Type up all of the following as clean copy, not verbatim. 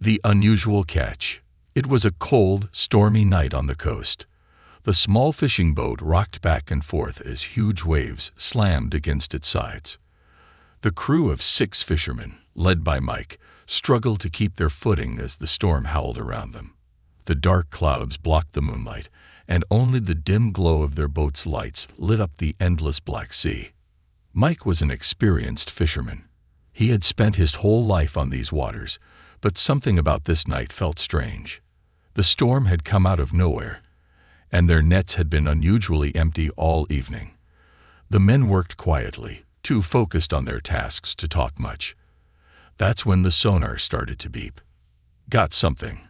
The unusual catch. It was a cold, stormy night on the coast. The small fishing boat rocked back and forth as huge waves slammed against its sides. The crew of 6 fishermen, led by Mike, struggled to keep their footing as the storm howled around them. The dark clouds blocked the moonlight, and only the dim glow of their boat's lights lit up the endless black sea. Mike was an experienced fisherman. He had spent his whole life on these waters, but something about this night felt strange. The storm had come out of nowhere, and their nets had been unusually empty all evening. The men worked quietly, too focused on their tasks to talk much. That's when the sonar started to beep. "Got something,"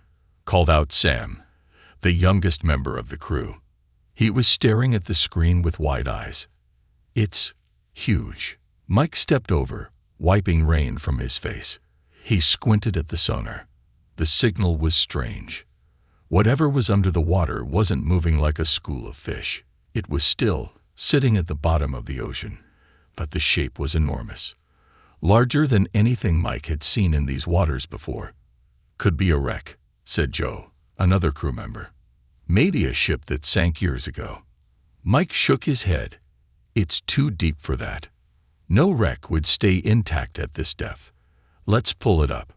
called out Sam, the youngest member of the crew. He was staring at the screen with wide eyes. "It's huge." Mike stepped over, wiping rain from his face. He squinted at the sonar. The signal was strange. Whatever was under the water wasn't moving like a school of fish. It was still, sitting at the bottom of the ocean, but the shape was enormous. Larger than anything Mike had seen in these waters before. "Could be a wreck," said Joe, another crew member. "Maybe a ship that sank years ago." Mike shook his head. "It's too deep for that. No wreck would stay intact at this depth. Let's pull it up."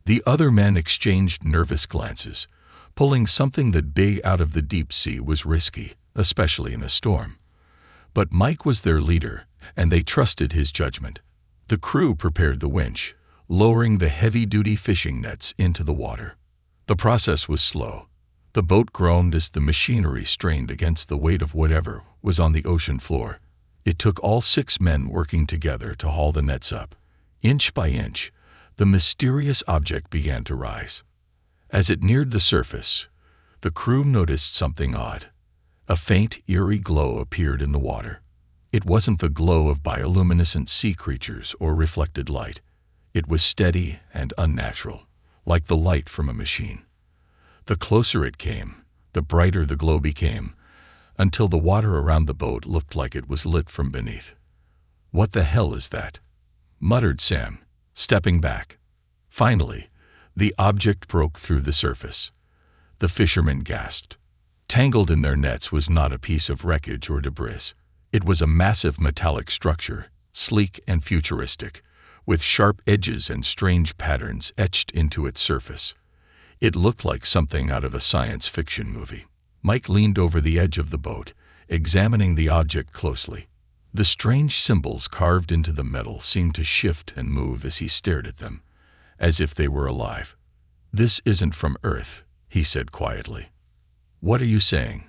The other men exchanged nervous glances. Pulling something that big out of the deep sea was risky, especially in a storm. But Mike was their leader, and they trusted his judgment. The crew prepared the winch, lowering the heavy-duty fishing nets into the water. The process was slow. The boat groaned as the machinery strained against the weight of whatever was on the ocean floor. It took all 6 men working together to haul the nets up. Inch by inch, the mysterious object began to rise. As it neared the surface, the crew noticed something odd. A faint, eerie glow appeared in the water. It wasn't the glow of bioluminescent sea creatures or reflected light. It was steady and unnatural, like the light from a machine. The closer it came, the brighter the glow became, until the water around the boat looked like it was lit from beneath. "What the hell is that?" muttered Sam, stepping back. Finally, the object broke through the surface. The fishermen gasped. Tangled in their nets was not a piece of wreckage or debris. It was a massive metallic structure, sleek and futuristic, with sharp edges and strange patterns etched into its surface. It looked like something out of a science fiction movie. Mike leaned over the edge of the boat, examining the object closely. The strange symbols carved into the metal seemed to shift and move as he stared at them, as if they were alive. "This isn't from Earth," he said quietly. "What are you saying?"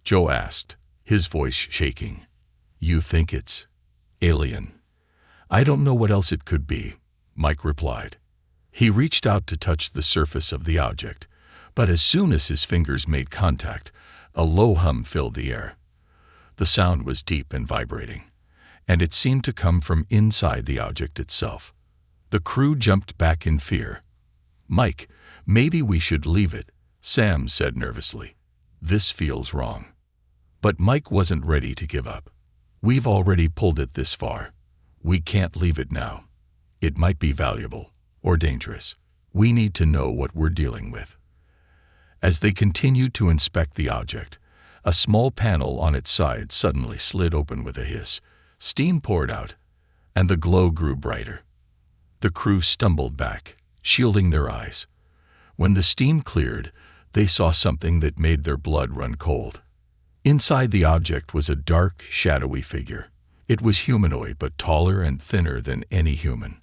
Joe asked, his voice shaking. "You think it's alien?" "I don't know what else it could be," Mike replied. He reached out to touch the surface of the object, but as soon as his fingers made contact, a low hum filled the air. The sound was deep and vibrating, and it seemed to come from inside the object itself. The crew jumped back in fear. "Mike, maybe we should leave it," Sam said nervously. "This feels wrong." But Mike wasn't ready to give up. "We've already pulled it this far. We can't leave it now. It might be valuable or dangerous. We need to know what we're dealing with." As they continued to inspect the object, a small panel on its side suddenly slid open with a hiss. Steam poured out, and the glow grew brighter. The crew stumbled back, shielding their eyes. When the steam cleared, they saw something that made their blood run cold. Inside the object was a dark, shadowy figure. It was humanoid but taller and thinner than any human,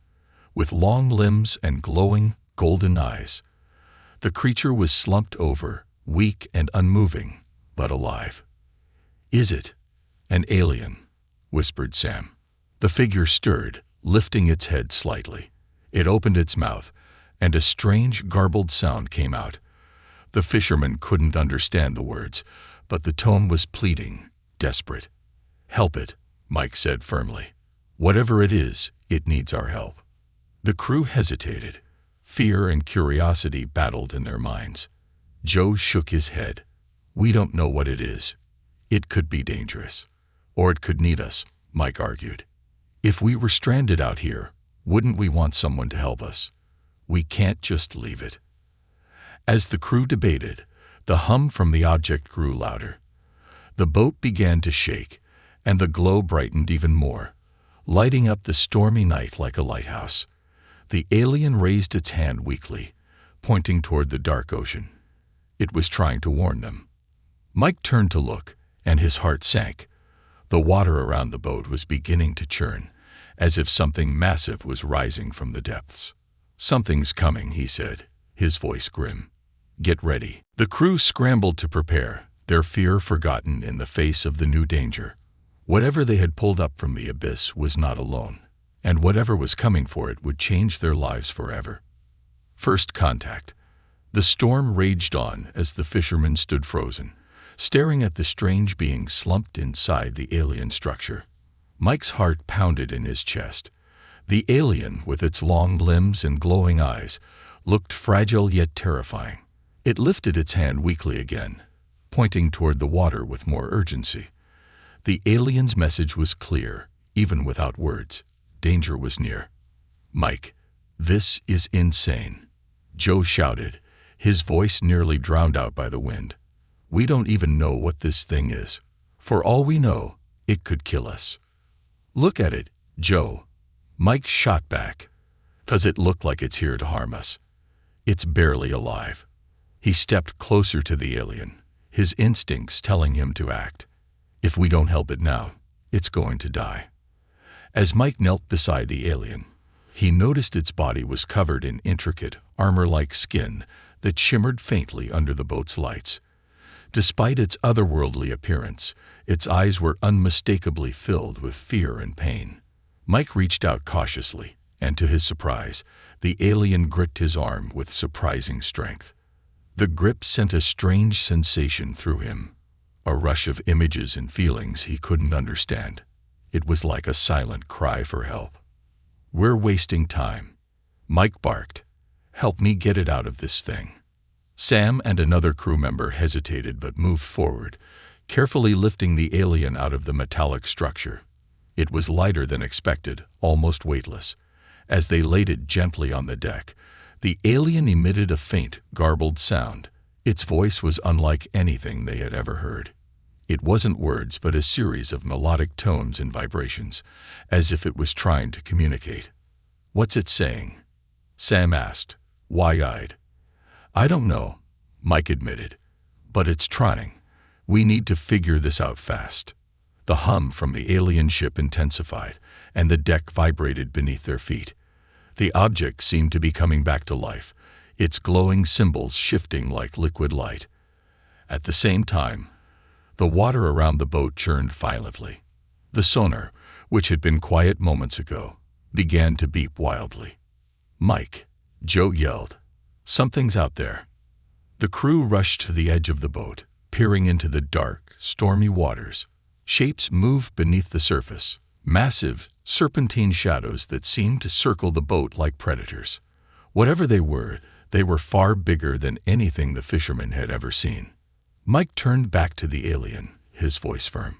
with long limbs and glowing, golden eyes. The creature was slumped over, weak and unmoving, but alive. "Is it an alien?" whispered Sam. The figure stirred, lifting its head slightly. It opened its mouth, and a strange, garbled sound came out. The fisherman couldn't understand the words, but the tone was pleading, desperate. "Help it," Mike said firmly. "Whatever it is, it needs our help." The crew hesitated. Fear and curiosity battled in their minds. Joe shook his head. "We don't know what it is. It could be dangerous. Or it could need us," Mike argued. "If we were stranded out here, wouldn't we want someone to help us? We can't just leave it." As the crew debated, the hum from the object grew louder. The boat began to shake, and the glow brightened even more, lighting up the stormy night like a lighthouse. The alien raised its hand weakly, pointing toward the dark ocean. It was trying to warn them. Mike turned to look, and his heart sank. The water around the boat was beginning to churn, as if something massive was rising from the depths. "Something's coming," he said, his voice grim. "Get ready." The crew scrambled to prepare, their fear forgotten in the face of the new danger. Whatever they had pulled up from the abyss was not alone, and whatever was coming for it would change their lives forever. First contact. The storm raged on as the fishermen stood frozen, staring at the strange being slumped inside the alien structure. Mike's heart pounded in his chest. The alien, with its long limbs and glowing eyes, looked fragile yet terrifying. It lifted its hand weakly again, pointing toward the water with more urgency. The alien's message was clear, even without words. Danger was near. "Mike, this is insane," Joe shouted, his voice nearly drowned out by the wind. "We don't even know what this thing is. For all we know, it could kill us." "Look at it, Joe," Mike shot back. "Does it look like it's here to harm us? It's barely alive." He stepped closer to the alien, his instincts telling him to act. If we don't help it now, it's going to die. As Mike knelt beside the alien, he noticed its body was covered in intricate, armor-like skin that shimmered faintly under the boat's lights. Despite its otherworldly appearance, its eyes were unmistakably filled with fear and pain. Mike reached out cautiously, and to his surprise, the alien gripped his arm with surprising strength. The grip sent a strange sensation through him, a rush of images and feelings he couldn't understand. It was like a silent cry for help. "We're wasting time," Mike barked. "Help me get it out of this thing." Sam and another crew member hesitated but moved forward, carefully lifting the alien out of the metallic structure. It was lighter than expected, almost weightless. As they laid it gently on the deck, the alien emitted a faint, garbled sound. Its voice was unlike anything they had ever heard. It wasn't words, but a series of melodic tones and vibrations, as if it was trying to communicate. "What's it saying?" Sam asked, wide-eyed. "I don't know," Mike admitted, "but it's trying. We need to figure this out fast." The hum from the alien ship intensified, and the deck vibrated beneath their feet. The object seemed to be coming back to life, its glowing symbols shifting like liquid light. At the same time, the water around the boat churned violently. The sonar, which had been quiet moments ago, began to beep wildly. "Mike," Joe yelled, "something's out there." The crew rushed to the edge of the boat, peering into the dark, stormy waters. Shapes moved beneath the surface, massive, serpentine shadows that seemed to circle the boat like predators. Whatever they were far bigger than anything the fishermen had ever seen. Mike turned back to the alien, his voice firm.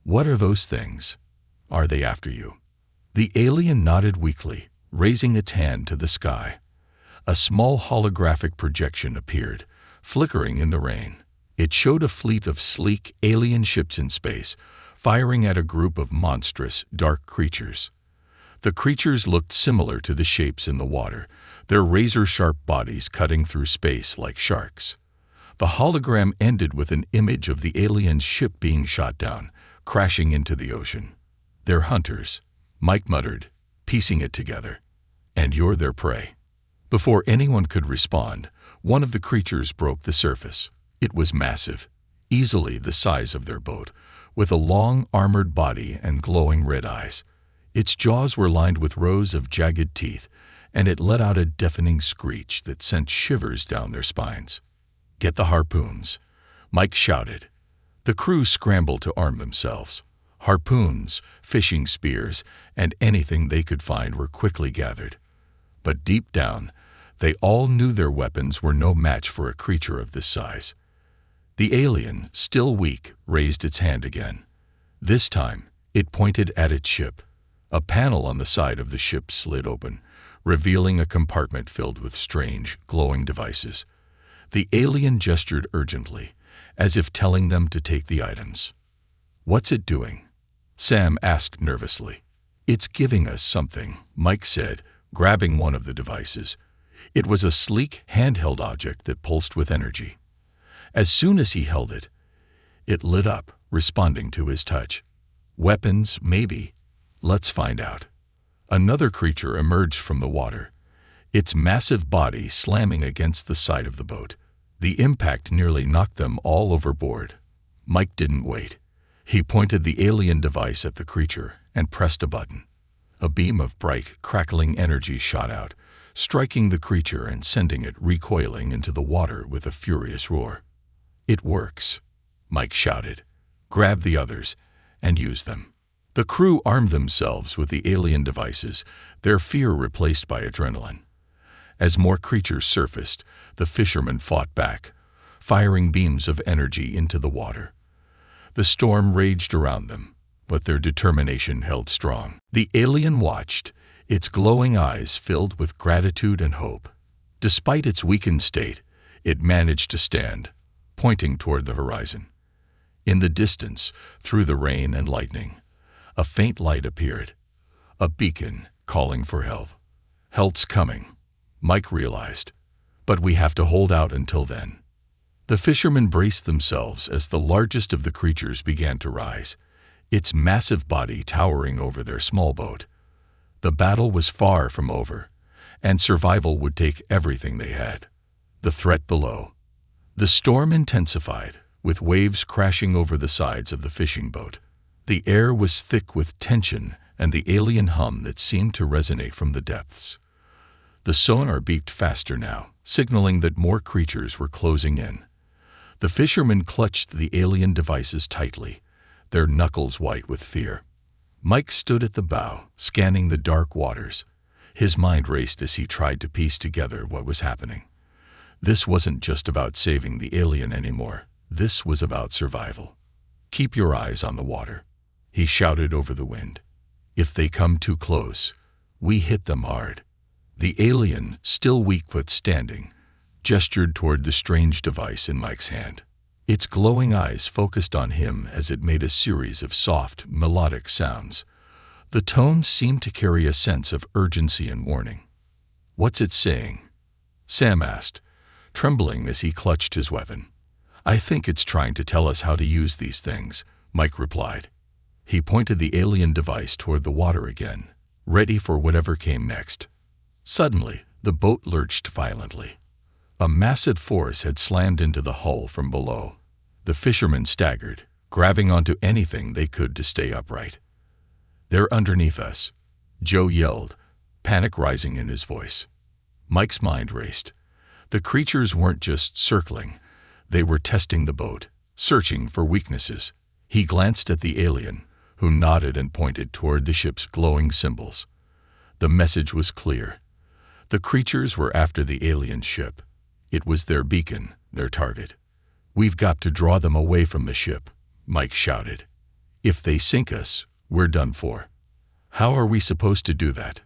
"What are those things? Are they after you?" The alien nodded weakly, raising its hand to the sky. A small holographic projection appeared, flickering in the rain. It showed a fleet of sleek, alien ships in space, firing at a group of monstrous, dark creatures. The creatures looked similar to the shapes in the water, their razor-sharp bodies cutting through space like sharks. The hologram ended with an image of the alien ship being shot down, crashing into the ocean. "They're hunters," Mike muttered, piecing it together. "And you're their prey." Before anyone could respond, one of the creatures broke the surface. It was massive, easily the size of their boat, with a long, armored body and glowing red eyes. Its jaws were lined with rows of jagged teeth, and it let out a deafening screech that sent shivers down their spines. "Get the harpoons," Mike shouted. The crew scrambled to arm themselves. Harpoons, fishing spears, and anything they could find were quickly gathered. But deep down, they all knew their weapons were no match for a creature of this size. The alien, still weak, raised its hand again. This time, it pointed at its ship. A panel on the side of the ship slid open, revealing a compartment filled with strange, glowing devices. The alien gestured urgently, as if telling them to take the items. "What's it doing?" Sam asked nervously. "It's giving us something," Mike said, grabbing one of the devices. It was a sleek, handheld object that pulsed with energy. As soon as he held it, it lit up, responding to his touch. "Weapons, maybe. Let's find out." Another creature emerged from the water, its massive body slamming against the side of the boat. The impact nearly knocked them all overboard. Mike didn't wait. He pointed the alien device at the creature and pressed a button. A beam of bright, crackling energy shot out, striking the creature and sending it recoiling into the water with a furious roar. "It works," Mike shouted. "Grab the others and use them." The crew armed themselves with the alien devices, their fear replaced by adrenaline. As more creatures surfaced, the fishermen fought back, firing beams of energy into the water. The storm raged around them, but their determination held strong. The alien watched, its glowing eyes filled with gratitude and hope. Despite its weakened state, it managed to stand, pointing toward the horizon. In the distance, through the rain and lightning, a faint light appeared, a beacon calling for help. "Help's coming," Mike realized, "but we have to hold out until then." The fishermen braced themselves as the largest of the creatures began to rise, its massive body towering over their small boat. The battle was far from over, and survival would take everything they had. The threat below. The storm intensified, with waves crashing over the sides of the fishing boat. The air was thick with tension and the alien hum that seemed to resonate from the depths. The sonar beeped faster now, signaling that more creatures were closing in. The fishermen clutched the alien devices tightly, their knuckles white with fear. Mike stood at the bow, scanning the dark waters. His mind raced as he tried to piece together what was happening. This wasn't just about saving the alien anymore. This was about survival. "Keep your eyes on the water," he shouted over the wind. "If they come too close, we hit them hard." The alien, still weak but standing, gestured toward the strange device in Mike's hand. Its glowing eyes focused on him as it made a series of soft, melodic sounds. The tones seemed to carry a sense of urgency and warning. "What's it saying?" Sam asked, trembling as he clutched his weapon. "I think it's trying to tell us how to use these things," Mike replied. He pointed the alien device toward the water again, ready for whatever came next. Suddenly, the boat lurched violently. A massive force had slammed into the hull from below. The fishermen staggered, grabbing onto anything they could to stay upright. "They're underneath us," Joe yelled, panic rising in his voice. Mike's mind raced. The creatures weren't just circling, they were testing the boat, searching for weaknesses. He glanced at the alien, who nodded and pointed toward the ship's glowing symbols. The message was clear. The creatures were after the alien ship. It was their beacon, their target. "We've got to draw them away from the ship," Mike shouted. "If they sink us, we're done for." "How are we supposed to do that?"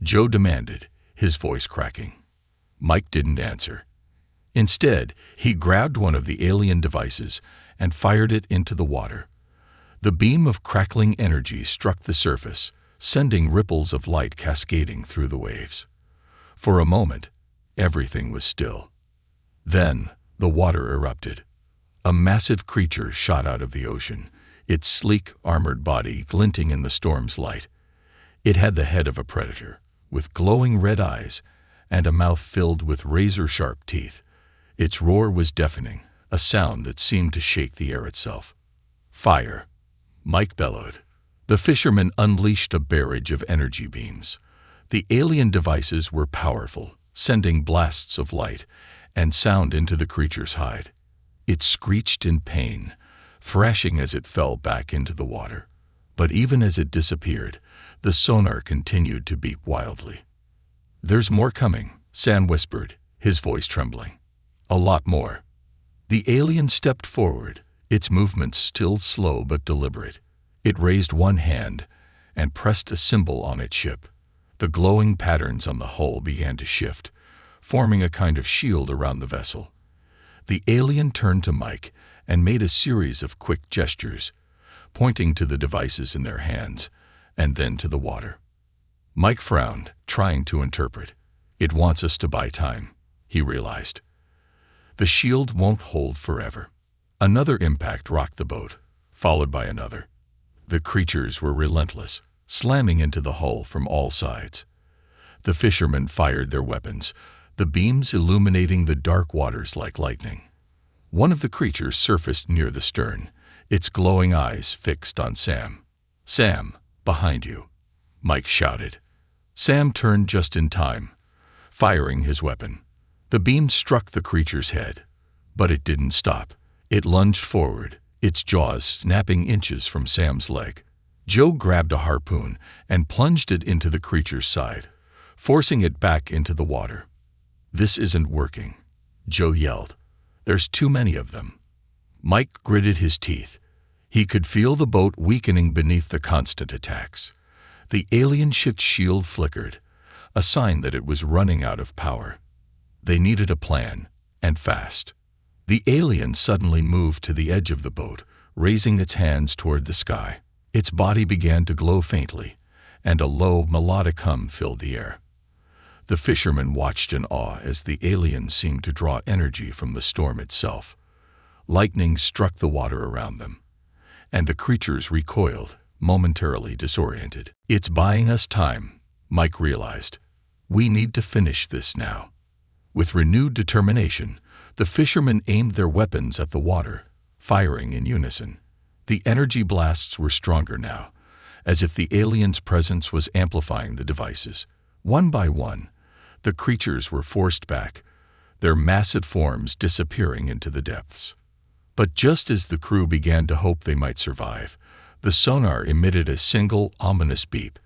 Joe demanded, his voice cracking. Mike didn't answer. Instead, he grabbed one of the alien devices and fired it into the water. The beam of crackling energy struck the surface, sending ripples of light cascading through the waves. For a moment, everything was still. Then, the water erupted. A massive creature shot out of the ocean, its sleek, armored body glinting in the storm's light. It had the head of a predator, with glowing red eyes and a mouth filled with razor-sharp teeth. Its roar was deafening, a sound that seemed to shake the air itself. "Fire!" Mike bellowed. The fishermen unleashed a barrage of energy beams. The alien devices were powerful, sending blasts of light and sound into the creature's hide. It screeched in pain, thrashing as it fell back into the water. But even as it disappeared, the sonar continued to beep wildly. "There's more coming," Sam whispered, his voice trembling. "A lot more." The alien stepped forward, its movements still slow but deliberate. It raised one hand and pressed a symbol on its ship. The glowing patterns on the hull began to shift, forming a kind of shield around the vessel. The alien turned to Mike and made a series of quick gestures, pointing to the devices in their hands and then to the water. Mike frowned, trying to interpret. It wants us to buy time, he realized. The shield won't hold forever. Another impact rocked the boat, followed by another. The creatures were relentless, slamming into the hull from all sides. The fishermen fired their weapons, the beams illuminating the dark waters like lightning. One of the creatures surfaced near the stern, its glowing eyes fixed on Sam. "Sam, behind you," Mike shouted. Sam turned just in time, firing his weapon. The beam struck the creature's head, but it didn't stop. It lunged forward, its jaws snapping inches from Sam's leg. Joe grabbed a harpoon and plunged it into the creature's side, forcing it back into the water. "This isn't working," Joe yelled. "There's too many of them." Mike gritted his teeth. He could feel the boat weakening beneath the constant attacks. The alien ship's shield flickered, a sign that it was running out of power. They needed a plan, and fast. The alien suddenly moved to the edge of the boat, raising its hands toward the sky. Its body began to glow faintly, and a low, melodic hum filled the air. The fishermen watched in awe as the alien seemed to draw energy from the storm itself. Lightning struck the water around them, and the creatures recoiled, momentarily disoriented. "It's buying us time," Mike realized. "We need to finish this now." With renewed determination, the fishermen aimed their weapons at the water, firing in unison. The energy blasts were stronger now, as if the alien's presence was amplifying the devices. One by one, the creatures were forced back, their massive forms disappearing into the depths. But just as the crew began to hope they might survive, the sonar emitted a single, ominous beep.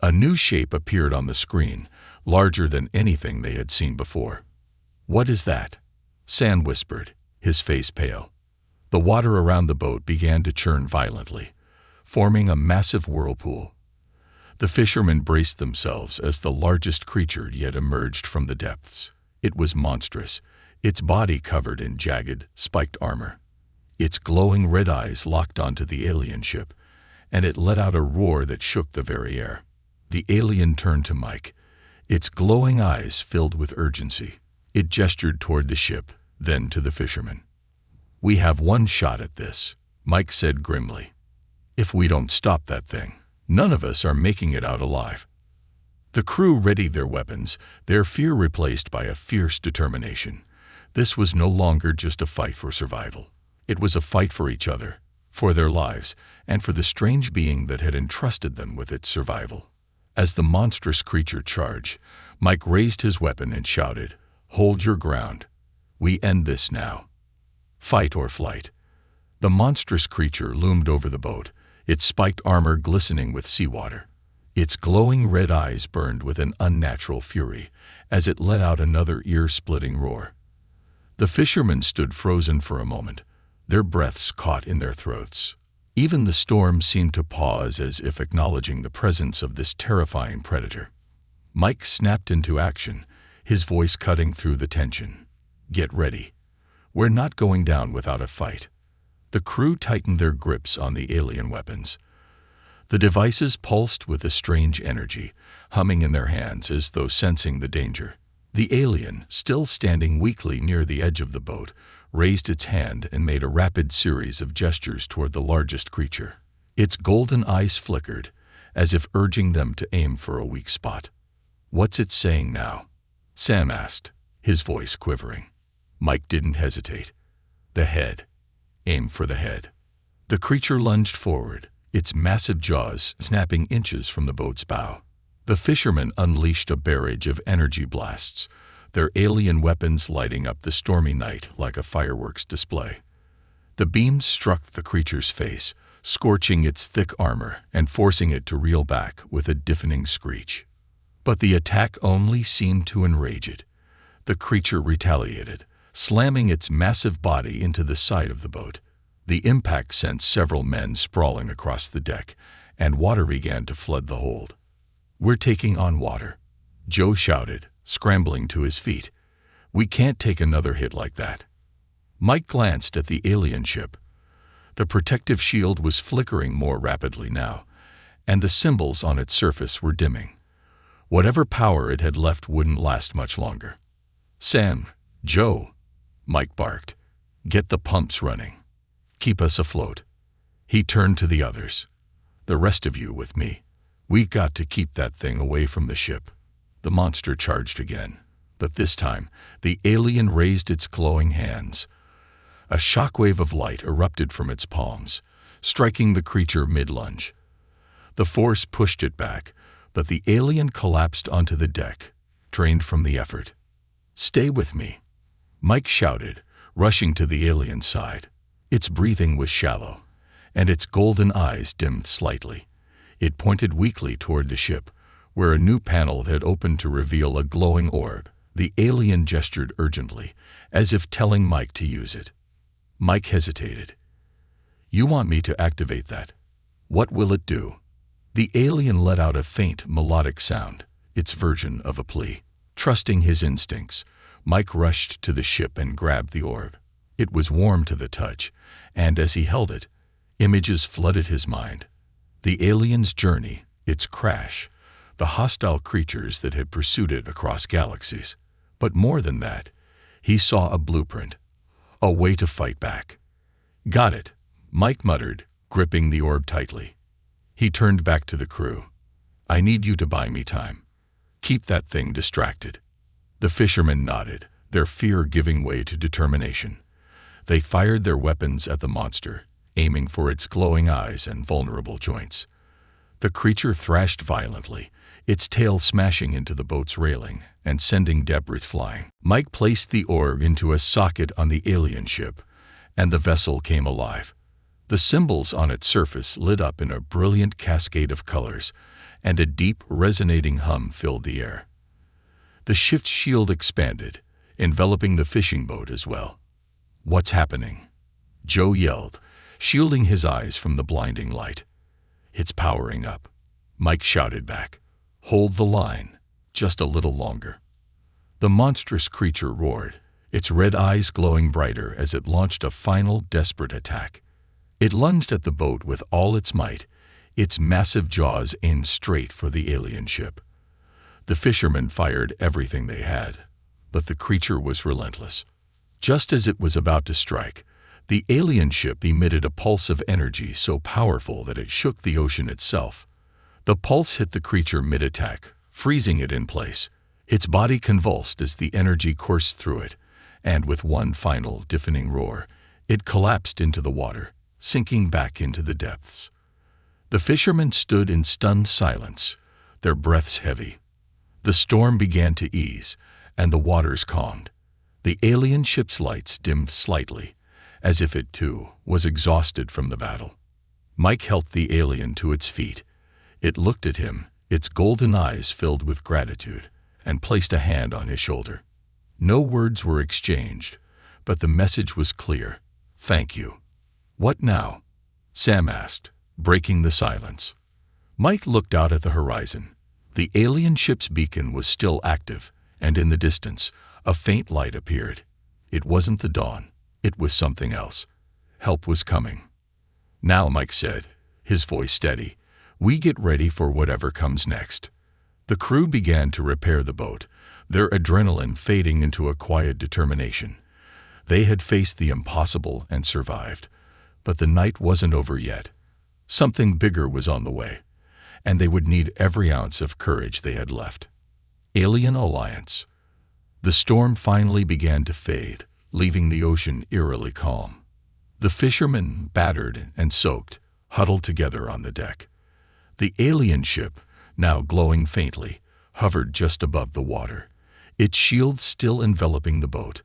A new shape appeared on the screen, larger than anything they had seen before. "What is that?" Sam whispered, his face pale. The water around the boat began to churn violently, forming a massive whirlpool. The fishermen braced themselves as the largest creature yet emerged from the depths. It was monstrous, its body covered in jagged, spiked armor. Its glowing red eyes locked onto the alien ship, and it let out a roar that shook the very air. The alien turned to Mike, its glowing eyes filled with urgency. It gestured toward the ship, then to the fishermen. "We have one shot at this," Mike said grimly. "If we don't stop that thing, none of us are making it out alive." The crew readied their weapons, their fear replaced by a fierce determination. This was no longer just a fight for survival. It was a fight for each other, for their lives, and for the strange being that had entrusted them with its survival. As the monstrous creature charged, Mike raised his weapon and shouted, "Hold your ground. We end this now. Fight or flight." The monstrous creature loomed over the boat, its spiked armor glistening with seawater. Its glowing red eyes burned with an unnatural fury as it let out another ear-splitting roar. The fishermen stood frozen for a moment, their breaths caught in their throats. Even the storm seemed to pause as if acknowledging the presence of this terrifying predator. Mike snapped into action, his voice cutting through the tension. "Get ready. We're not going down without a fight." The crew tightened their grips on the alien weapons. The devices pulsed with a strange energy, humming in their hands as though sensing the danger. The alien, still standing weakly near the edge of the boat, raised its hand and made a rapid series of gestures toward the largest creature. Its golden eyes flickered, as if urging them to aim for a weak spot. "What's it saying now?" Sam asked, his voice quivering. Mike didn't hesitate. "The head. Aim for the head." The creature lunged forward, its massive jaws snapping inches from the boat's bow. The fishermen unleashed a barrage of energy blasts, their alien weapons lighting up the stormy night like a fireworks display. The beams struck the creature's face, scorching its thick armor and forcing it to reel back with a deafening screech. But the attack only seemed to enrage it. The creature retaliated, slamming its massive body into the side of the boat. The impact sent several men sprawling across the deck, and water began to flood the hold. "We're taking on water," Joe shouted, scrambling to his feet. "We can't take another hit like that." Mike glanced at the alien ship. The protective shield was flickering more rapidly now, and the symbols on its surface were dimming. Whatever power it had left wouldn't last much longer. "Sam, Joe," Mike barked. "Get the pumps running. Keep us afloat." He turned to the others. "The rest of you with me. We got to keep that thing away from the ship." The monster charged again, but this time the alien raised its glowing hands. A shockwave of light erupted from its palms, striking the creature mid-lunge. The force pushed it back, but the alien collapsed onto the deck, drained from the effort. "Stay with me," Mike shouted, rushing to the alien's side. Its breathing was shallow, and its golden eyes dimmed slightly. It pointed weakly toward the ship, where a new panel had opened to reveal a glowing orb. The alien gestured urgently, as if telling Mike to use it. Mike hesitated. "You want me to activate that? What will it do?" The alien let out a faint, melodic sound, its version of a plea. Trusting his instincts, Mike rushed to the ship and grabbed the orb. It was warm to the touch, and as he held it, images flooded his mind. The alien's journey, its crash, the hostile creatures that had pursued it across galaxies. But more than that, he saw a blueprint, a way to fight back. "Got it," Mike muttered, gripping the orb tightly. He turned back to the crew. "I need you to buy me time. Keep that thing distracted." The fishermen nodded, their fear giving way to determination. They fired their weapons at the monster, aiming for its glowing eyes and vulnerable joints. The creature thrashed violently, its tail smashing into the boat's railing and sending debris flying. Mike placed the orb into a socket on the alien ship, and the vessel came alive. The symbols on its surface lit up in a brilliant cascade of colors, and a deep, resonating hum filled the air. The ship's shield expanded, enveloping the fishing boat as well. "What's happening?" Joe yelled, shielding his eyes from the blinding light. "It's powering up," Mike shouted back. "Hold the line, just a little longer." The monstrous creature roared, its red eyes glowing brighter as it launched a final, desperate attack. It lunged at the boat with all its might, its massive jaws aimed straight for the alien ship. The fishermen fired everything they had, but the creature was relentless. Just as it was about to strike, the alien ship emitted a pulse of energy so powerful that it shook the ocean itself. The pulse hit the creature mid-attack, freezing it in place. Its body convulsed as the energy coursed through it, and with one final, deafening roar, it collapsed into the water, sinking back into the depths. The fishermen stood in stunned silence, their breaths heavy. The storm began to ease, and the waters calmed. The alien ship's lights dimmed slightly, as if it, too, was exhausted from the battle. Mike helped the alien to its feet. It looked at him, its golden eyes filled with gratitude, and placed a hand on his shoulder. No words were exchanged, but the message was clear. "Thank you." "What now?" Sam asked, breaking the silence. Mike looked out at the horizon. The alien ship's beacon was still active, and in the distance, a faint light appeared. It wasn't the dawn. It was something else. Help was coming. "Now," Mike said, his voice steady, "we get ready for whatever comes next." The crew began to repair the boat, their adrenaline fading into a quiet determination. They had faced the impossible and survived, but the night wasn't over yet. Something bigger was on the way, and they would need every ounce of courage they had left. Alien Alliance. The storm finally began to fade, leaving the ocean eerily calm. The fishermen, battered and soaked, huddled together on the deck. The alien ship, now glowing faintly, hovered just above the water, its shield still enveloping the boat.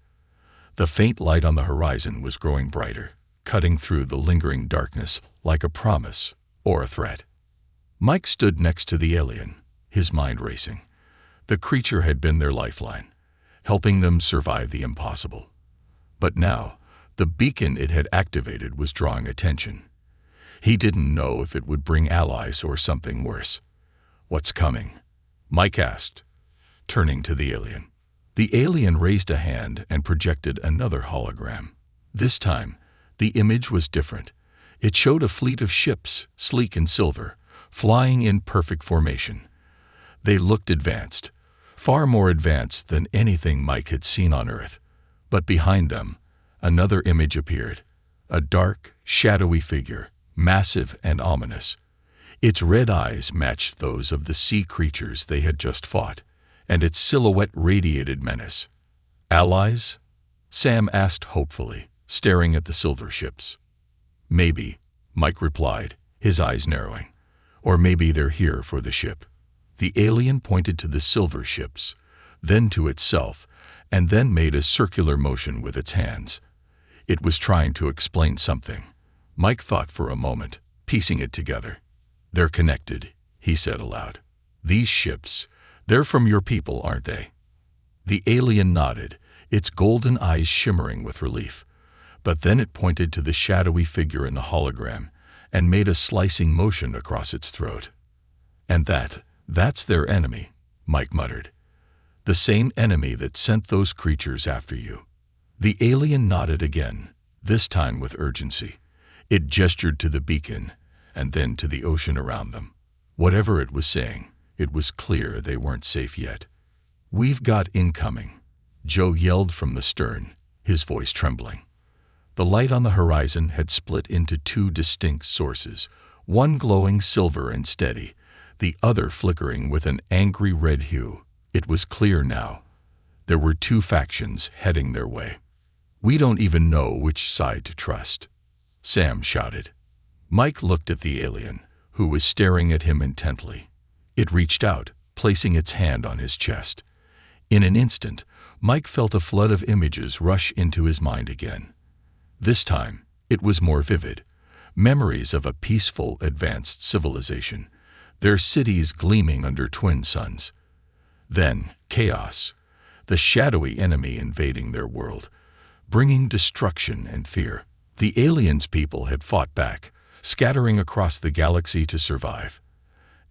The faint light on the horizon was growing brighter, cutting through the lingering darkness like a promise or a threat. Mike stood next to the alien, his mind racing. The creature had been their lifeline, helping them survive the impossible. But now, the beacon it had activated was drawing attention. He didn't know if it would bring allies or something worse. "What's coming?" Mike asked, turning to the alien. The alien raised a hand and projected another hologram. This time, the image was different. It showed a fleet of ships, sleek in silver, flying in perfect formation. They looked advanced, far more advanced than anything Mike had seen on Earth. But behind them, another image appeared, a dark, shadowy figure, massive and ominous. Its red eyes matched those of the sea creatures they had just fought, and its silhouette radiated menace. "Allies?" Sam asked hopefully, staring at the silver ships. "Maybe," Mike replied, his eyes narrowing. "Or maybe they're here for the ship." The alien pointed to the silver ships, then to itself, and then made a circular motion with its hands. It was trying to explain something. Mike thought for a moment, piecing it together. "They're connected," he said aloud. "These ships, they're from your people, aren't they?" The alien nodded, its golden eyes shimmering with relief. But then it pointed to the shadowy figure in the hologram and made a slicing motion across its throat. "And that's their enemy," Mike muttered. "The same enemy that sent those creatures after you." The alien nodded again, this time with urgency. It gestured to the beacon and then to the ocean around them. Whatever it was saying, it was clear they weren't safe yet. "We've got incoming," Joe yelled from the stern, his voice trembling. The light on the horizon had split into two distinct sources, one glowing silver and steady, the other flickering with an angry red hue. It was clear now. There were two factions heading their way. "We don't even know which side to trust," Sam shouted. Mike looked at the alien, who was staring at him intently. It reached out, placing its hand on his chest. In an instant, Mike felt a flood of images rush into his mind again. This time, it was more vivid. Memories of a peaceful, advanced civilization, their cities gleaming under twin suns. Then, chaos, the shadowy enemy invading their world, bringing destruction and fear. The aliens' people had fought back, scattering across the galaxy to survive.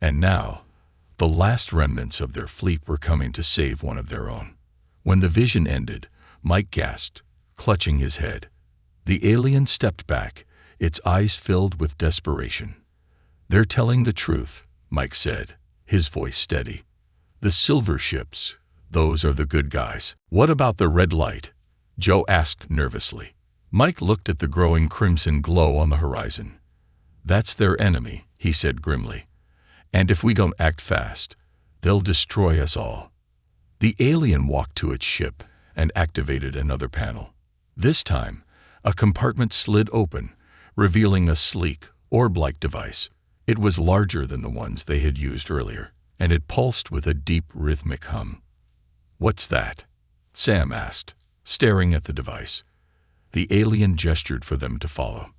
And now, the last remnants of their fleet were coming to save one of their own. When the vision ended, Mike gasped, clutching his head. The alien stepped back, its eyes filled with desperation. "They're telling the truth," Mike said, his voice steady. "The silver ships, those are the good guys." "What about the red light?" Joe asked nervously. Mike looked at the growing crimson glow on the horizon. "That's their enemy," he said grimly. "And if we don't act fast, they'll destroy us all." The alien walked to its ship and activated another panel. This time, a compartment slid open, revealing a sleek, orb-like device. It was larger than the ones they had used earlier, and it pulsed with a deep rhythmic hum. "What's that?" Sam asked, staring at the device. The alien gestured for them to follow.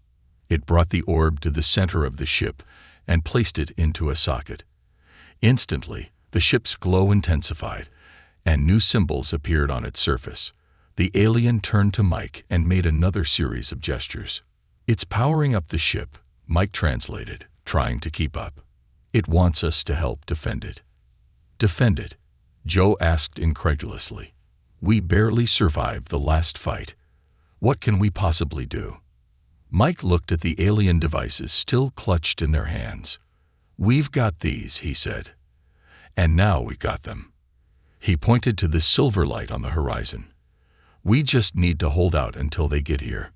It brought the orb to the center of the ship and placed it into a socket. Instantly, the ship's glow intensified, and new symbols appeared on its surface. The alien turned to Mike and made another series of gestures. "It's powering up the ship," Mike translated, trying to keep up. "It wants us to help defend it." "Defend it?" Joe asked incredulously. "We barely survived the last fight. What can we possibly do?" Mike looked at the alien devices still clutched in their hands. "We've got these," he said. "And now we got them." He pointed to the silver light on the horizon. "We just need to hold out until they get here."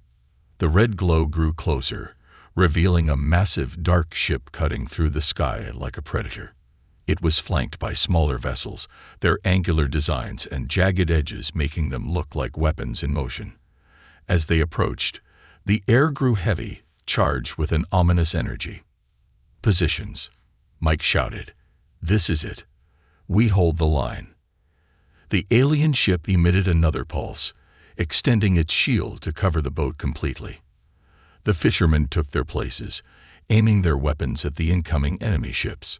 The red glow grew closer, revealing a massive dark ship cutting through the sky like a predator. It was flanked by smaller vessels, their angular designs and jagged edges making them look like weapons in motion. As they approached, the air grew heavy, charged with an ominous energy. "Positions," Mike shouted. "This is it. We hold the line." The alien ship emitted another pulse, extending its shield to cover the boat completely. The fishermen took their places, aiming their weapons at the incoming enemy ships.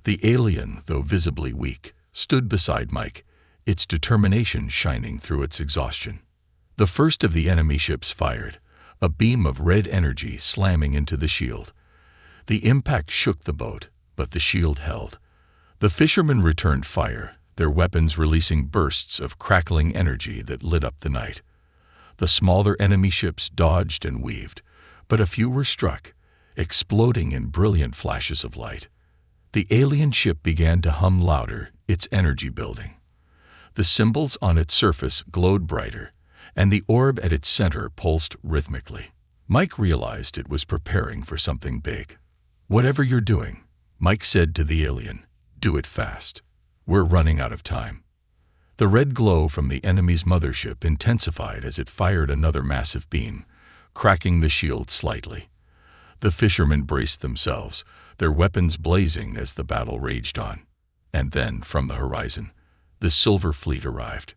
The alien, though visibly weak, stood beside Mike, its determination shining through its exhaustion. The first of the enemy ships fired, a beam of red energy slamming into the shield. The impact shook the boat, but the shield held. The fishermen returned fire, their weapons releasing bursts of crackling energy that lit up the night. The smaller enemy ships dodged and weaved, but a few were struck, exploding in brilliant flashes of light. The alien ship began to hum louder, its energy building. The symbols on its surface glowed brighter, and the orb at its center pulsed rhythmically. Mike realized it was preparing for something big. "Whatever you're doing," Mike said to the alien, "do it fast. We're running out of time." The red glow from the enemy's mothership intensified as it fired another massive beam, cracking the shield slightly. The fishermen braced themselves, their weapons blazing as the battle raged on. And then, from the horizon, the Silver Fleet arrived.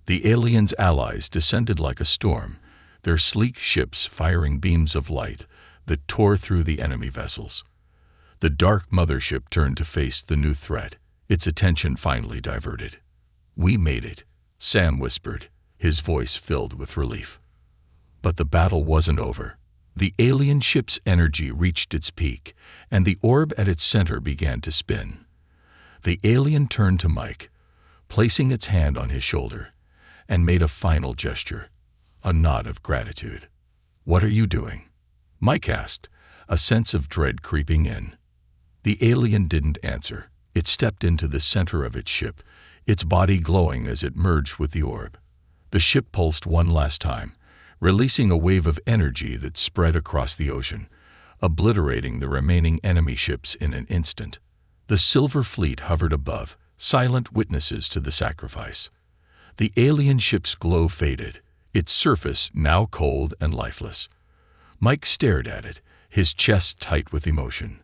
The aliens' allies descended like a storm, their sleek ships firing beams of light that tore through the enemy vessels. The dark mothership turned to face the new threat, its attention finally diverted. "We made it," Sam whispered, his voice filled with relief. But the battle wasn't over. The alien ship's energy reached its peak, and the orb at its center began to spin. The alien turned to Mike, placing its hand on his shoulder, and made a final gesture, a nod of gratitude. "What are you doing?" Mike asked, a sense of dread creeping in. The alien didn't answer. It stepped into the center of its ship, its body glowing as it merged with the orb. The ship pulsed one last time, releasing a wave of energy that spread across the ocean, obliterating the remaining enemy ships in an instant. The Silver Fleet hovered above, silent witnesses to the sacrifice. The alien ship's glow faded, its surface now cold and lifeless. Mike stared at it, his chest tight with emotion.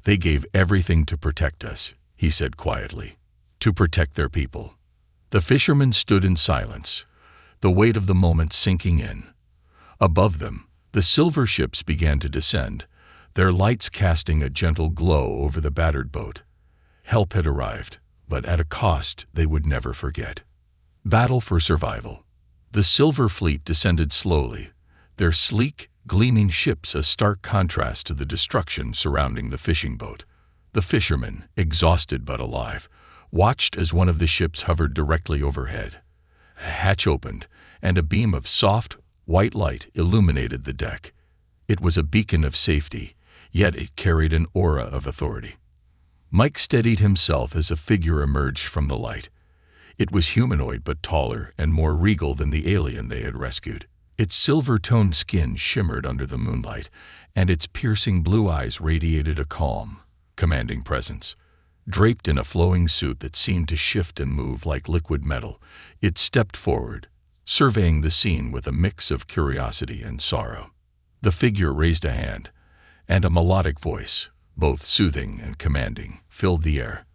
"They gave everything to protect us," he said quietly. "To protect their people." The fishermen stood in silence, the weight of the moment sinking in. Above them, the silver ships began to descend, their lights casting a gentle glow over the battered boat. Help had arrived, but at a cost they would never forget. Battle for survival. The Silver Fleet descended slowly, their sleek, gleaming ships a stark contrast to the destruction surrounding the fishing boat. The fishermen, exhausted but alive, watched as one of the ships hovered directly overhead. A hatch opened, and a beam of soft, white light illuminated the deck. It was a beacon of safety, yet it carried an aura of authority. Mike steadied himself as a figure emerged from the light. It was humanoid but taller and more regal than the alien they had rescued. Its silver-toned skin shimmered under the moonlight, and its piercing blue eyes radiated a calm, commanding presence. Draped in a flowing suit that seemed to shift and move like liquid metal, it stepped forward, surveying the scene with a mix of curiosity and sorrow. The figure raised a hand, and a melodic voice, both soothing and commanding, filled the air.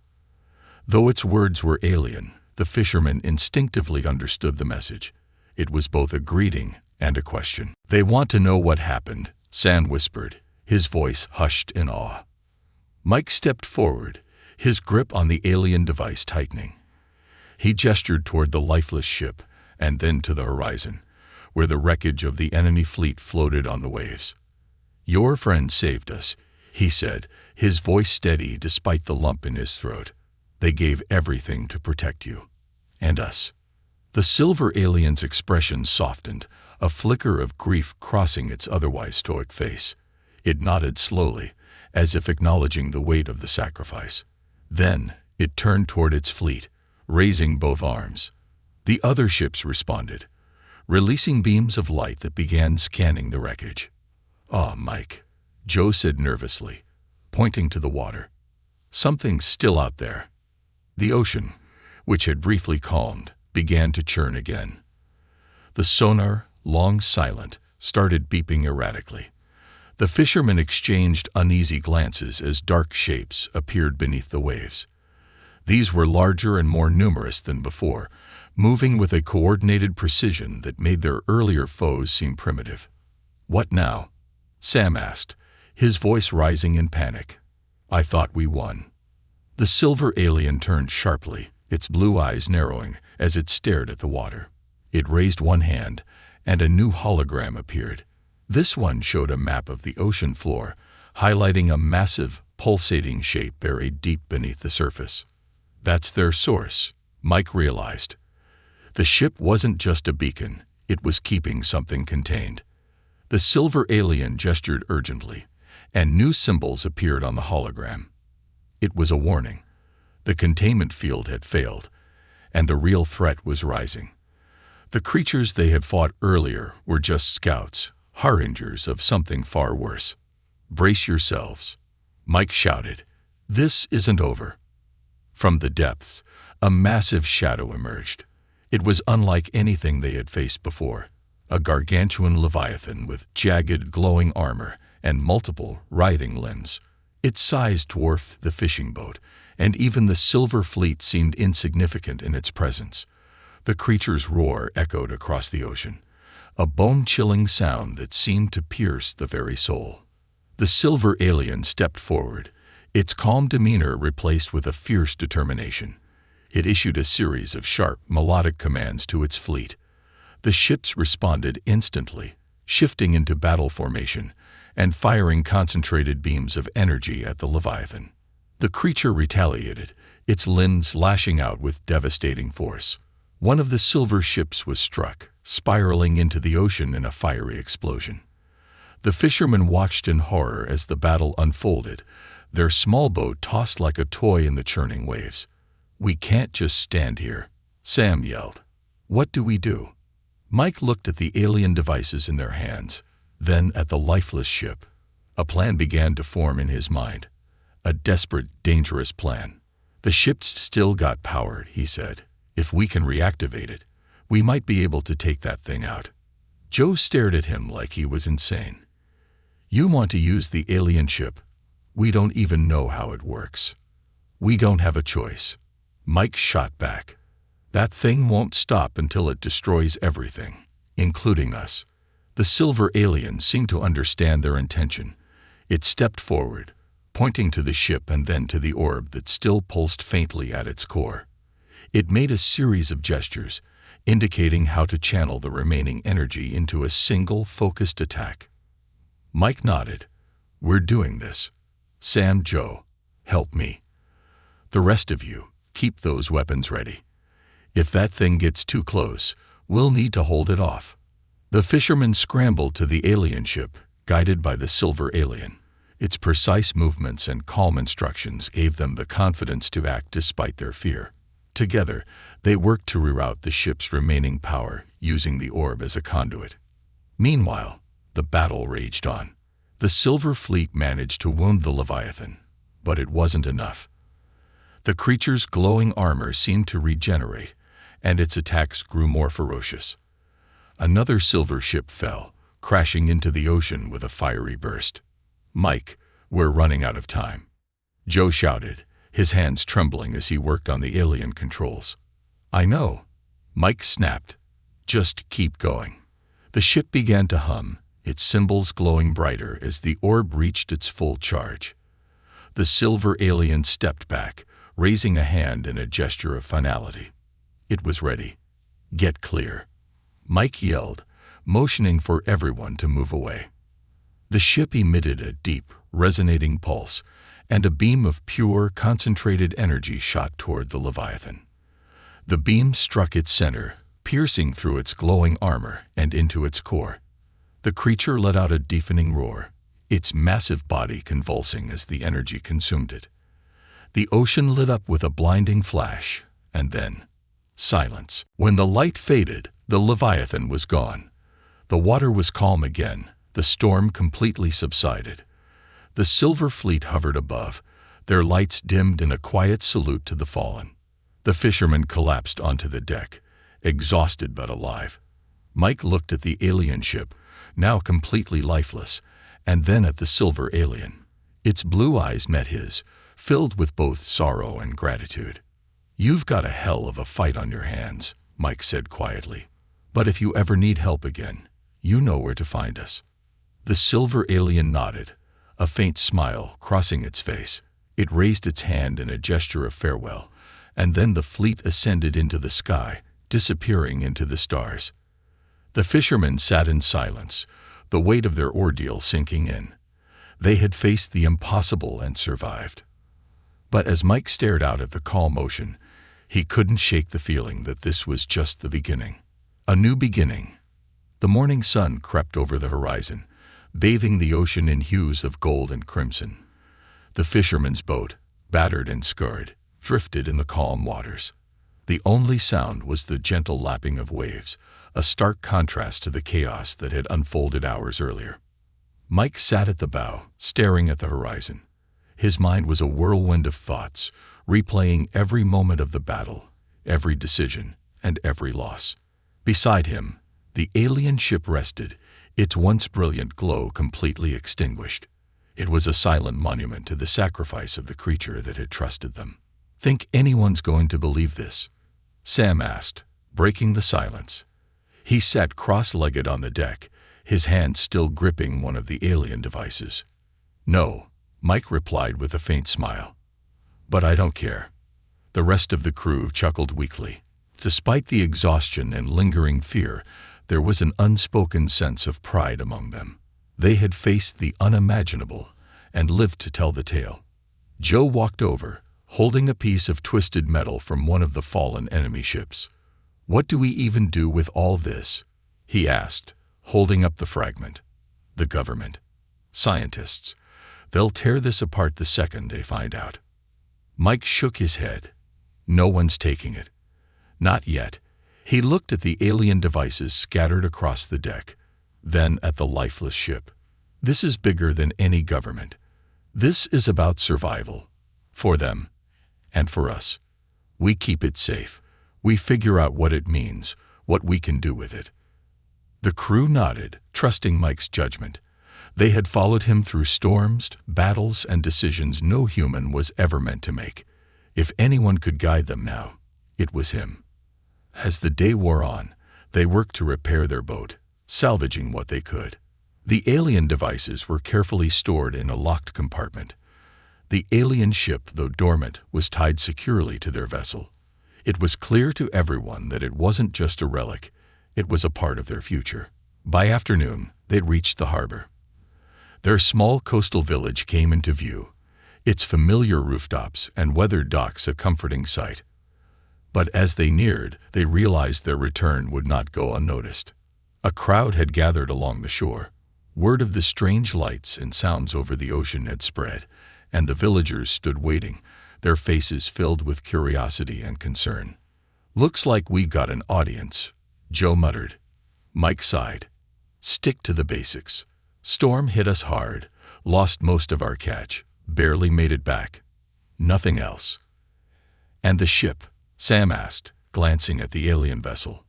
Though its words were alien, the fisherman instinctively understood the message. It was both a greeting and a question. "They want to know what happened," Sam whispered, his voice hushed in awe. Mike stepped forward, his grip on the alien device tightening. He gestured toward the lifeless ship, and then to the horizon, where the wreckage of the enemy fleet floated on the waves. "Your friend saved us," he said, his voice steady despite the lump in his throat. "They gave everything to protect you. And us." The silver alien's expression softened, a flicker of grief crossing its otherwise stoic face. It nodded slowly, as if acknowledging the weight of the sacrifice. Then it turned toward its fleet, raising both arms. The other ships responded, releasing beams of light that began scanning the wreckage. "Ah, Mike," Joe said nervously, pointing to the water. "Something's still out there." The ocean, which had briefly calmed, began to churn again. The sonar, long silent, started beeping erratically. The fishermen exchanged uneasy glances as dark shapes appeared beneath the waves. These were larger and more numerous than before, moving with a coordinated precision that made their earlier foes seem primitive. "What now?" Sam asked, his voice rising in panic. "I thought we won." The silver alien turned sharply, its blue eyes narrowing as it stared at the water. It raised one hand, and a new hologram appeared. This one showed a map of the ocean floor, highlighting a massive, pulsating shape buried deep beneath the surface. "That's their source," Mike realized. The ship wasn't just a beacon, It was keeping something contained. The silver alien gestured urgently, and new symbols appeared on the hologram. It was a warning. The containment field had failed, and the real threat was rising. The creatures they had fought earlier were just scouts, harbingers of something far worse. "Brace yourselves," Mike shouted. "This isn't over." From the depths, a massive shadow emerged. It was unlike anything they had faced before. A gargantuan leviathan with jagged, glowing armor and multiple, writhing limbs. Its size dwarfed the fishing boat, and even the silver fleet seemed insignificant in its presence. The creature's roar echoed across the ocean, a bone-chilling sound that seemed to pierce the very soul. The silver alien stepped forward, its calm demeanor replaced with a fierce determination. It issued a series of sharp, melodic commands to its fleet. The ships responded instantly, shifting into battle formation and firing concentrated beams of energy at the Leviathan. The creature retaliated, its limbs lashing out with devastating force. One of the silver ships was struck, spiraling into the ocean in a fiery explosion. The fishermen watched in horror as the battle unfolded, their small boat tossed like a toy in the churning waves. "We can't just stand here," Sam yelled. "What do we do?" Mike looked at the alien devices in their hands, then at the lifeless ship. A plan began to form in his mind. A desperate, dangerous plan. "The ship's still got power," he said. "If we can reactivate it, we might be able to take that thing out." Joe stared at him like he was insane. "You want to use the alien ship? We don't even know how it works." "We don't have a choice," Mike shot back. "That thing won't stop until it destroys everything, including us." The silver alien seemed to understand their intention. It stepped forward, pointing to the ship and then to the orb that still pulsed faintly at its core. It made a series of gestures, indicating how to channel the remaining energy into a single, focused attack. Mike nodded. "We're doing this. Sam, Joe, help me. The rest of you, keep those weapons ready. If that thing gets too close, we'll need to hold it off." The fishermen scrambled to the alien ship, guided by the silver alien. Its precise movements and calm instructions gave them the confidence to act despite their fear. Together, they worked to reroute the ship's remaining power, using the orb as a conduit. Meanwhile, the battle raged on. The silver fleet managed to wound the Leviathan, but it wasn't enough. The creature's glowing armor seemed to regenerate, and its attacks grew more ferocious. Another silver ship fell, crashing into the ocean with a fiery burst. "Mike, we're running out of time," Joe shouted, his hands trembling as he worked on the alien controls. "I know," Mike snapped. "Just keep going." The ship began to hum, its symbols glowing brighter as the orb reached its full charge. The silver alien stepped back, raising a hand in a gesture of finality. It was ready. "Get clear," Mike yelled, motioning for everyone to move away. The ship emitted a deep, resonating pulse, and a beam of pure, concentrated energy shot toward the Leviathan. The beam struck its center, piercing through its glowing armor and into its core. The creature let out a deafening roar, its massive body convulsing as the energy consumed it. The ocean lit up with a blinding flash, and then silence. When the light faded, the Leviathan was gone. The water was calm again, the storm completely subsided. The silver fleet hovered above, their lights dimmed in a quiet salute to the fallen. The fishermen collapsed onto the deck, exhausted but alive. Mike looked at the alien ship, now completely lifeless, and then at the silver alien. Its blue eyes met his, filled with both sorrow and gratitude. "You've got a hell of a fight on your hands," Mike said quietly. "But if you ever need help again, you know where to find us." The silver alien nodded, a faint smile crossing its face. It raised its hand in a gesture of farewell, and then the fleet ascended into the sky, disappearing into the stars. The fishermen sat in silence, the weight of their ordeal sinking in. They had faced the impossible and survived. But as Mike stared out at the calm ocean, he couldn't shake the feeling that this was just the beginning. A new beginning, The morning sun crept over the horizon, bathing the ocean in hues of gold and crimson. The fisherman's boat, battered and scarred, drifted in the calm waters. The only sound was the gentle lapping of waves, a stark contrast to the chaos that had unfolded hours earlier. Mike sat at the bow, staring at the horizon. His mind was a whirlwind of thoughts, replaying every moment of the battle, every decision, and every loss. Beside him, the alien ship rested, its once brilliant glow completely extinguished. It was a silent monument to the sacrifice of the creature that had trusted them. "Think anyone's going to believe this?" Sam asked, breaking the silence. He sat cross-legged on the deck, his hand still gripping one of the alien devices. "No," Mike replied with a faint smile. "But I don't care." The rest of the crew chuckled weakly. Despite the exhaustion and lingering fear, there was an unspoken sense of pride among them. They had faced the unimaginable and lived to tell the tale. Joe walked over, holding a piece of twisted metal from one of the fallen enemy ships. "What do we even do with all this?" he asked, holding up the fragment. "The government. Scientists. They'll tear this apart the second they find out." Mike shook his head. "No one's taking it. Not yet." He looked at the alien devices scattered across the deck, then at the lifeless ship. "This is bigger than any government. This is about survival. For them. And for us. We keep it safe. We figure out what it means, what we can do with it." The crew nodded, trusting Mike's judgment. They had followed him through storms, battles, and decisions no human was ever meant to make. If anyone could guide them now, it was him. As the day wore on, they worked to repair their boat, salvaging what they could. The alien devices were carefully stored in a locked compartment. The alien ship, though dormant, was tied securely to their vessel. It was clear to everyone that it wasn't just a relic, it was a part of their future. By afternoon, they'd reached the harbor. Their small coastal village came into view, its familiar rooftops and weathered docks a comforting sight. But as they neared, they realized their return would not go unnoticed. A crowd had gathered along the shore. Word of the strange lights and sounds over the ocean had spread, and the villagers stood waiting, their faces filled with curiosity and concern. "Looks like we got an audience," Joe muttered. Mike sighed. "Stick to the basics. Storm hit us hard, lost most of our catch, barely made it back. Nothing else." "And the ship?" Sam asked, glancing at the alien vessel.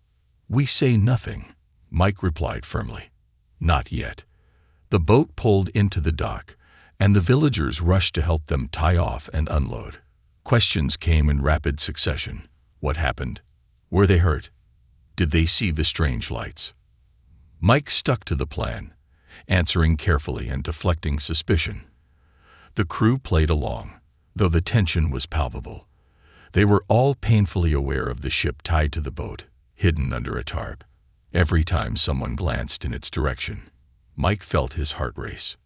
"We say nothing," Mike replied firmly. "Not yet." The boat pulled into the dock, and the villagers rushed to help them tie off and unload. Questions came in rapid succession. What happened? Were they hurt? Did they see the strange lights? Mike stuck to the plan, answering carefully and deflecting suspicion. The crew played along, though the tension was palpable. They were all painfully aware of the ship tied to the boat, hidden under a tarp. Every time someone glanced in its direction, Mike felt his heart race.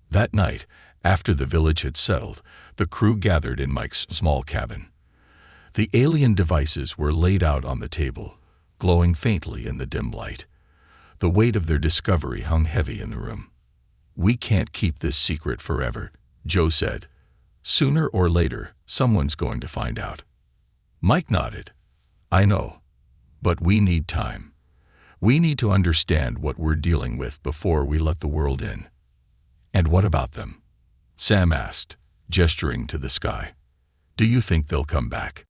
That night, after the village had settled, the crew gathered in Mike's small cabin. The alien devices were laid out on the table, glowing faintly in the dim light. The weight of their discovery hung heavy in the room. "We can't keep this secret forever," Joe said. "Sooner or later, someone's going to find out." Mike nodded. "I know. But we need time. We need to understand what we're dealing with before we let the world in." "And what about them?" Sam asked, gesturing to the sky. "Do you think they'll come back?"